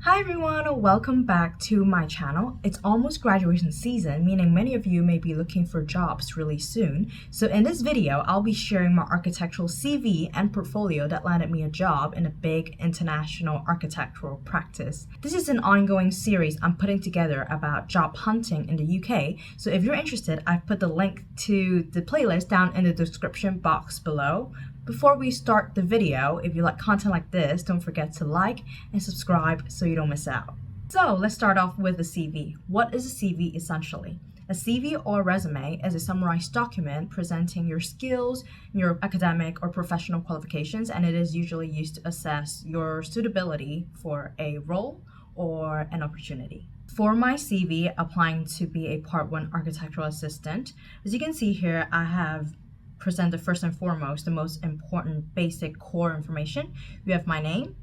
Hi everyone, welcome back to my channel. It's almost graduation season, meaning many of you may be looking for jobs really soon. So in this video, I'll be sharing my architectural CV and portfolio that landed me a job in a big international architectural practice. This is an ongoing series I'm putting together about job hunting in the UK. So if you're interested, I've put the link to the playlist down in the description box below. Before we start the video, if you like content like this, don't forget to like and subscribe so you don't miss out. So let's start off with a CV. What is a CV essentially? A CV or resume is a summarized document presenting your skills, your academic or professional qualifications, and it is usually used to assess your suitability for a role or an opportunity. For my CV, applying to be a Part 1 architectural assistant, as you can see here, I have presented first and foremost the most important basic core information. We have my name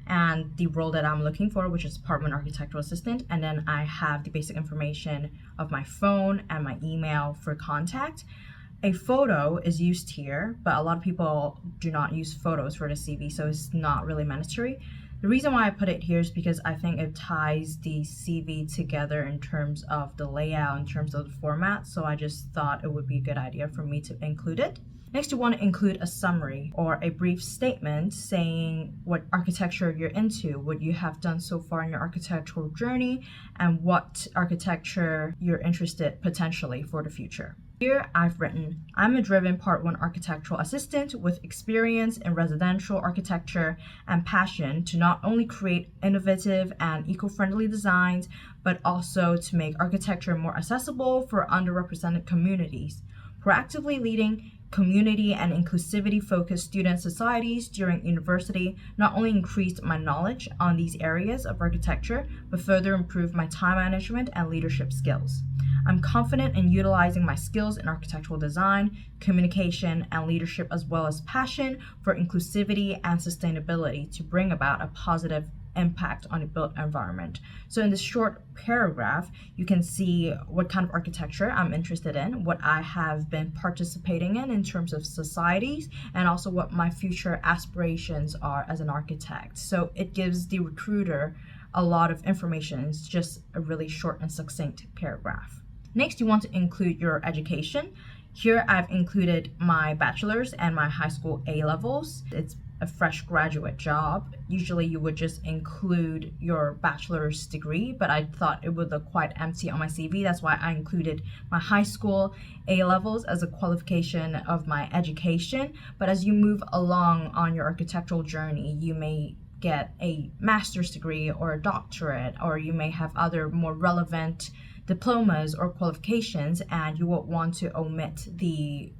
and the role that I'm looking for, which is Part 1 architectural assistant, and then I have the basic information of my phone and my email for contact. A photo is used here, but a lot of people do not use photos for the CV, so it's not really mandatory. The reason why I put it here is because I think it ties the CV together in terms of the layout, in terms of the format, so I just thought it would be a good idea for me to include it. Next, you want to include a summary or a brief statement saying what architecture you're into, what you have done so far in your architectural journey, and what architecture you're interested potentially for the future. Here I've written, I'm a driven Part 1 architectural assistant with experience in residential architecture and passion to not only create innovative and eco-friendly designs, but also to make architecture more accessible for underrepresented communities. Proactively leading community and inclusivity focused student societies during university not only increased my knowledge on these areas of architecture, but further improved my time management and leadership skills. I'm confident in utilizing my skills in architectural design, communication, and leadership, as well as passion for inclusivity and sustainability to bring about a positive impact on the built environment. So in this short paragraph, you can see what kind of architecture I'm interested in, what I have been participating in terms of societies, and also what my future aspirations are as an architect. So it gives the recruiter a lot of information. It's just a really short and succinct paragraph. Next, you want to include your education. Here I've included my bachelor's and my high school A-levels. It's a fresh graduate job. Usually you would just include your bachelor's degree, but I thought it would look quite empty on my CV. That's why I included my high school A-levels as a qualification of my education. But as you move along on your architectural journey, you may get a master's degree or a doctorate, or you may have other more relevant diplomas or qualifications, and you won't want to omit the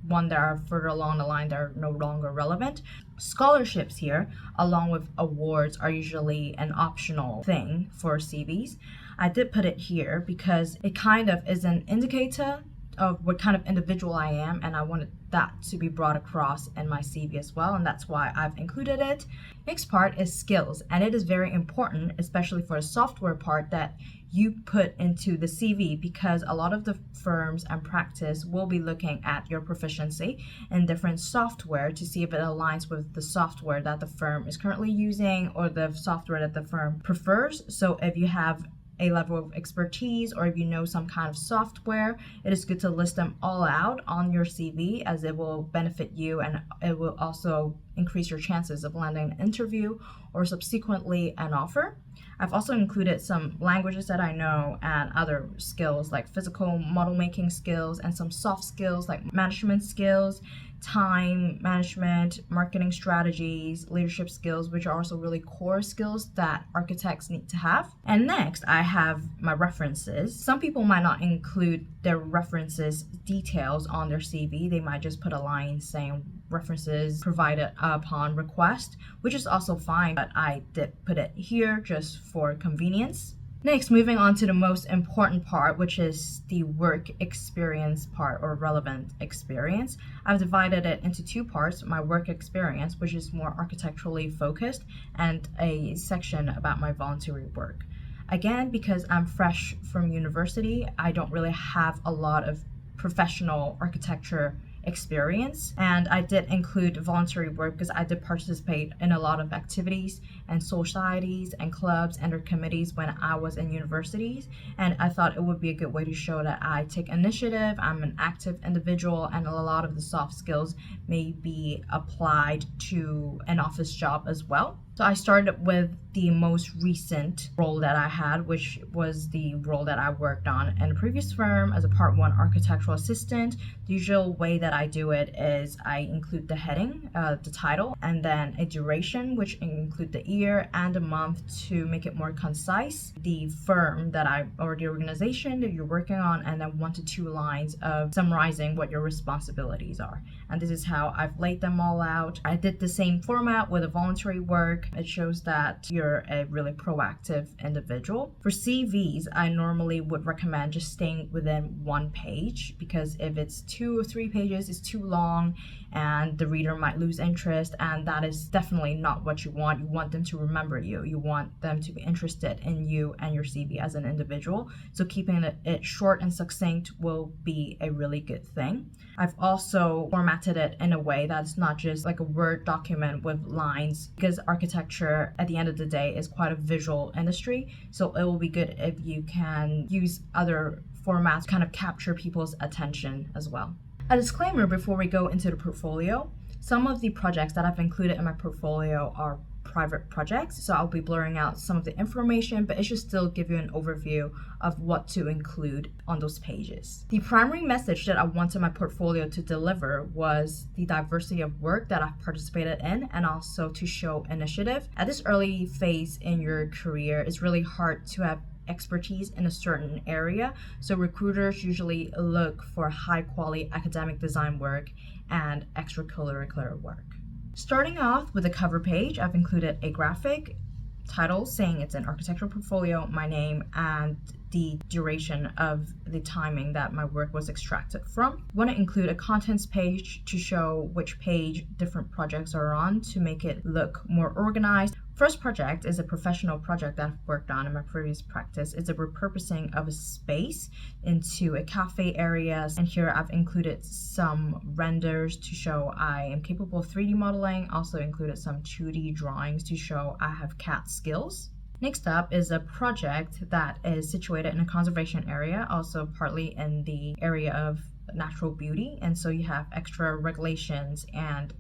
one that are further along the line that are no longer relevant. Scholarships here, along with awards, are usually an optional thing for CVs. I did put it here because it kind of is an indicator of what kind of individual I am, and I wanted that to be brought across in my CV as well, and that's why I've included it. Next part is skills, and it is very important, especially for the software part, that you put into the CV, because a lot of the firms and practice will be looking at your proficiency in different software to see if it aligns with the software that the firm is currently using or the software that the firm prefers. So if you have a level of expertise, or if you know some kind of software, it is good to list them all out on your CV, as it will benefit you and it will also increase your chances of landing an interview or subsequently an offer. I've also included some languages that I know and other skills like physical model making skills and some soft skills like management skills, time management, marketing strategies, leadership skills, which are also really core skills that architects need to have. And next, I have my references. Some people might not include their references details on their CV. They might just put a line saying references provided upon request, which is also fine, but I did put it here just for convenience. Next, moving on to the most important part, which is the work experience part or relevant experience. I've divided it into two parts: my work experience, which is more architecturally focused, and a section about my voluntary work. Again, because I'm fresh from university, I don't really have a lot of professional architecture experience. And I did include voluntary work because I did participate in a lot of activities and societies and clubs and or committees when I was in universities, and I thought it would be a good way to show that I take initiative, I'm an active individual, and a lot of the soft skills may be applied to an office job as well. So I started with the most recent role that I had, which was the role that I worked on in a previous firm as a Part 1 architectural assistant. The usual way that I do it is I include the heading, the title, and then a duration, which include the year and a month to make it more concise, the firm that or the organization that you're working on, and then 1 to 2 lines of summarizing what your responsibilities are. And this is how I've laid them all out. I did the same format with a voluntary work. It shows that you're a really proactive individual. For CVs, I normally would recommend just staying within 1 page, because if it's 2 or 3 pages, it's too long and the reader might lose interest, and that is definitely not what you want. You want them to remember you. You want them to be interested in you and your CV as an individual. So keeping it short and succinct will be a really good thing. I've also formatted it in a way that's not just like a Word document with lines, because architecture at the end of the day is quite a visual industry. So it will be good if you can use other formats to kind of capture people's attention as well. A disclaimer before we go into the portfolio: some of the projects that I've included in my portfolio are private projects, so I'll be blurring out some of the information, but it should still give you an overview of what to include on those pages. The primary message that I wanted my portfolio to deliver was the diversity of work that I've participated in, and also to show initiative. At this early phase in your career, it's really hard to have expertise in a certain area, so recruiters usually look for high quality academic design work and extracurricular work. Starting off with the cover page, I've included a graphic title saying it's an architectural portfolio, my name, and the duration of the timing that my work was extracted from. I want to include a contents page to show which page different projects are on to make it look more organized. First project is a professional project that I've worked on in my previous practice. It's a repurposing of a space into a cafe area, and here I've included some renders to show I am capable of 3D modeling, also included some 2D drawings to show I have CAD skills. Next up is a project that is situated in a conservation area, also partly in the area of natural beauty, and so you have extra regulations and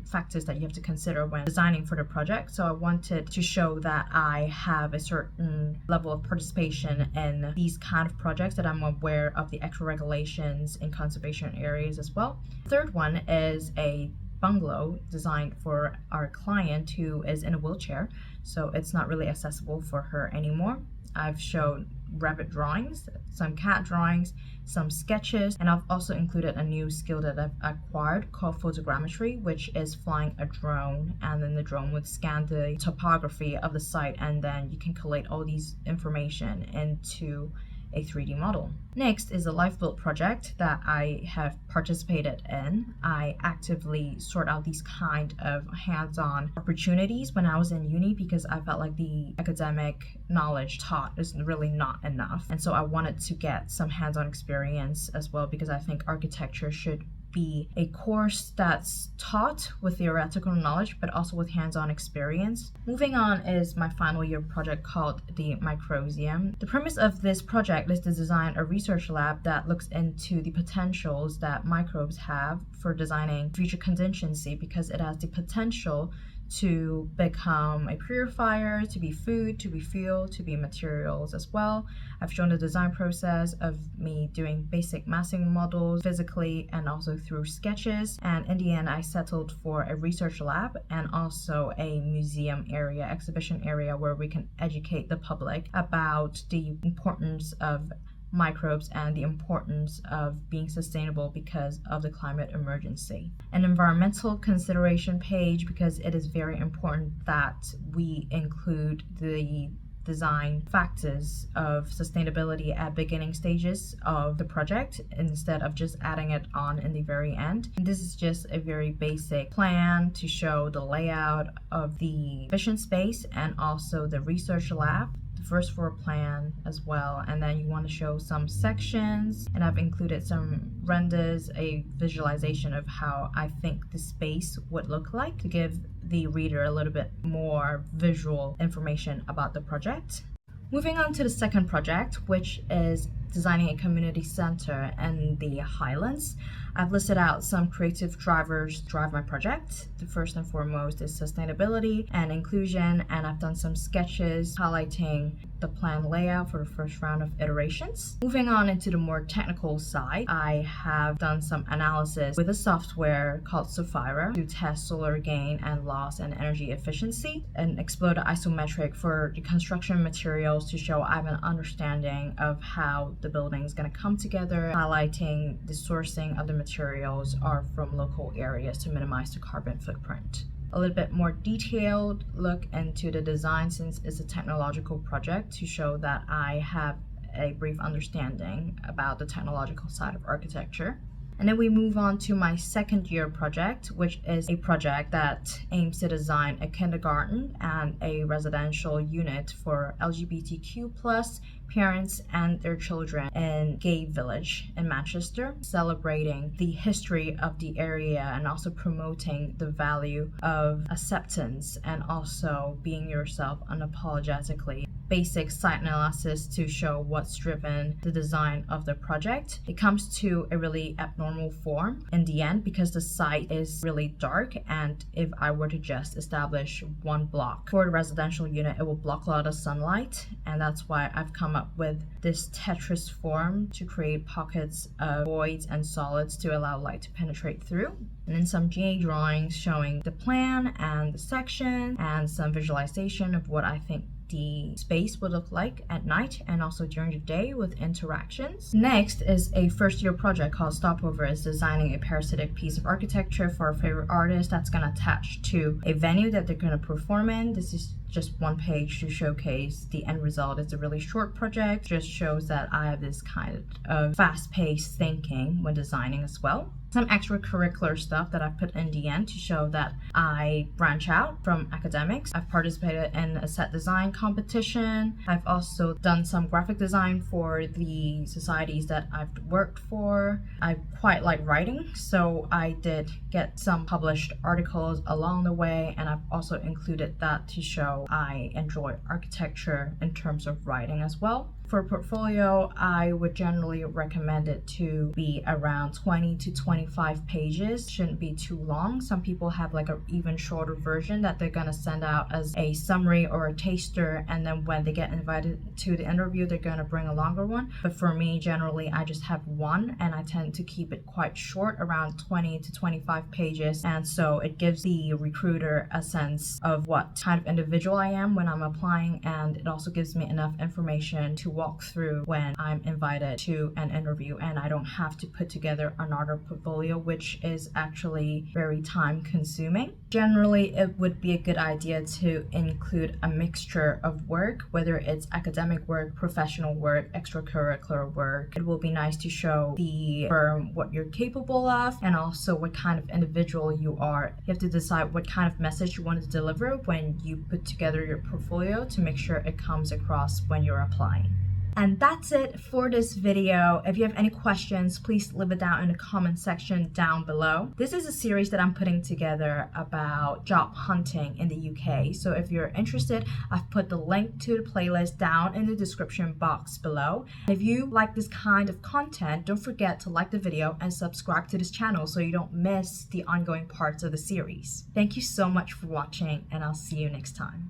factors that you have to consider when designing for the project. So I wanted to show that I have a certain level of participation in these kind of projects, that I'm aware of the extra regulations in conservation areas as well. Third one is a bungalow designed for our client who is in a wheelchair, so it's not really accessible for her anymore. I've shown Revit drawings, some CAD drawings, some sketches, and I've also included a new skill that I've acquired called photogrammetry, which is flying a drone, and then the drone would scan the topography of the site, and then you can collate all these information into a 3D model. Next is a life build project that I have participated in. I actively sort out these kind of hands-on opportunities when I was in uni, because I felt like the academic knowledge taught is really not enough. And so I wanted to get some hands-on experience as well, because I think architecture should be a course that's taught with theoretical knowledge but also with hands-on experience. Moving on is my final year project called the Microseum. The premise of this project is to design a research lab that looks into the potentials that microbes have for designing future contingency, because it has the potential to become a purifier, to be food, to be fuel, to be materials as well. I've shown the design process of me doing basic massing models physically and also through sketches. And in the end, I settled for a research lab and also a museum area, exhibition area, where we can educate the public about the importance of microbes and the importance of being sustainable because of the climate emergency. An environmental consideration page, because it is very important that we include the design factors of sustainability at beginning stages of the project instead of just adding it on in the very end. And this is just a very basic plan to show the layout of the exhibition space and also the research lab. the first floor plan as well, and then you want to show some sections, and I've included some renders, a visualization of how I think the space would look like to give the reader a little bit more visual information about the project. Moving on to the second project, which is designing a community center in the Highlands. I've listed out some creative drivers to drive my project. The first and foremost is sustainability and inclusion, and I've done some sketches highlighting the plan layout for the first round of iterations. Moving on into the more technical side, I have done some analysis with a software called Fiverr to test solar gain and loss and energy efficiency, and explore the isometric for the construction materials to show I have an understanding of how the building is going to come together, highlighting the sourcing of the materials are from local areas to minimize the carbon footprint. A little bit more detailed look into the design, since it's a technological project, to show that I have a brief understanding about the technological side of architecture. And then we move on to my second year project, which is a project that aims to design a kindergarten and a residential unit for LGBTQ+ parents and their children in Gay Village in Manchester, celebrating the history of the area and also promoting the value of acceptance and also being yourself unapologetically. Basic site analysis to show what's driven the design of the project. It comes to a really abnormal form in the end because the site is really dark, and if I were to just establish one block for the residential unit, it will block a lot of sunlight, and that's why I've come up with this Tetris form to create pockets of voids and solids to allow light to penetrate through. And then some GA drawings showing the plan and the section, and some visualization of what I think the space would look like at night and also during the day with interactions. Next is a first year project called Stopover. It's designing a parasitic piece of architecture for a favorite artist that's going to attach to a venue that they're going to perform in. This is just one page to showcase the end result. It's a really short project, just shows that I have this kind of fast-paced thinking when designing as well. Some extracurricular stuff that I put in the end to show that I branch out from academics. I've participated in a set design competition. I've also done some graphic design for the societies that I've worked for. I quite like writing, so I did get some published articles along the way, and I've also included that to show I enjoy architecture in terms of writing as well. For a portfolio, I would generally recommend it to be around 20 to 25 pages. Shouldn't be too long. Some people have like an even shorter version that they're gonna send out as a summary or a taster, and then when they get invited to the interview, they're gonna bring a longer one. But for me, generally, I just have one, and I tend to keep it quite short, around 20 to 25 pages. And so it gives the recruiter a sense of what kind of individual I am when I'm applying, and it also gives me enough information to walk through when I'm invited to an interview, and I don't have to put together another portfolio, which is actually very time consuming. Generally, it would be a good idea to include a mixture of work, whether it's academic work, professional work, extracurricular work. It will be nice to show the firm what you're capable of and also what kind of individual you are. You have to decide what kind of message you want to deliver when you put together your portfolio to make sure it comes across when you're applying. And that's it for this video. If you have any questions, please leave it down in the comment section down below. This is a series that I'm putting together about job hunting in the UK. So if you're interested, I've put the link to the playlist down in the description box below. If you like this kind of content, don't forget to like the video and subscribe to this channel so you don't miss the ongoing parts of the series. Thank you so much for watching, and I'll see you next time.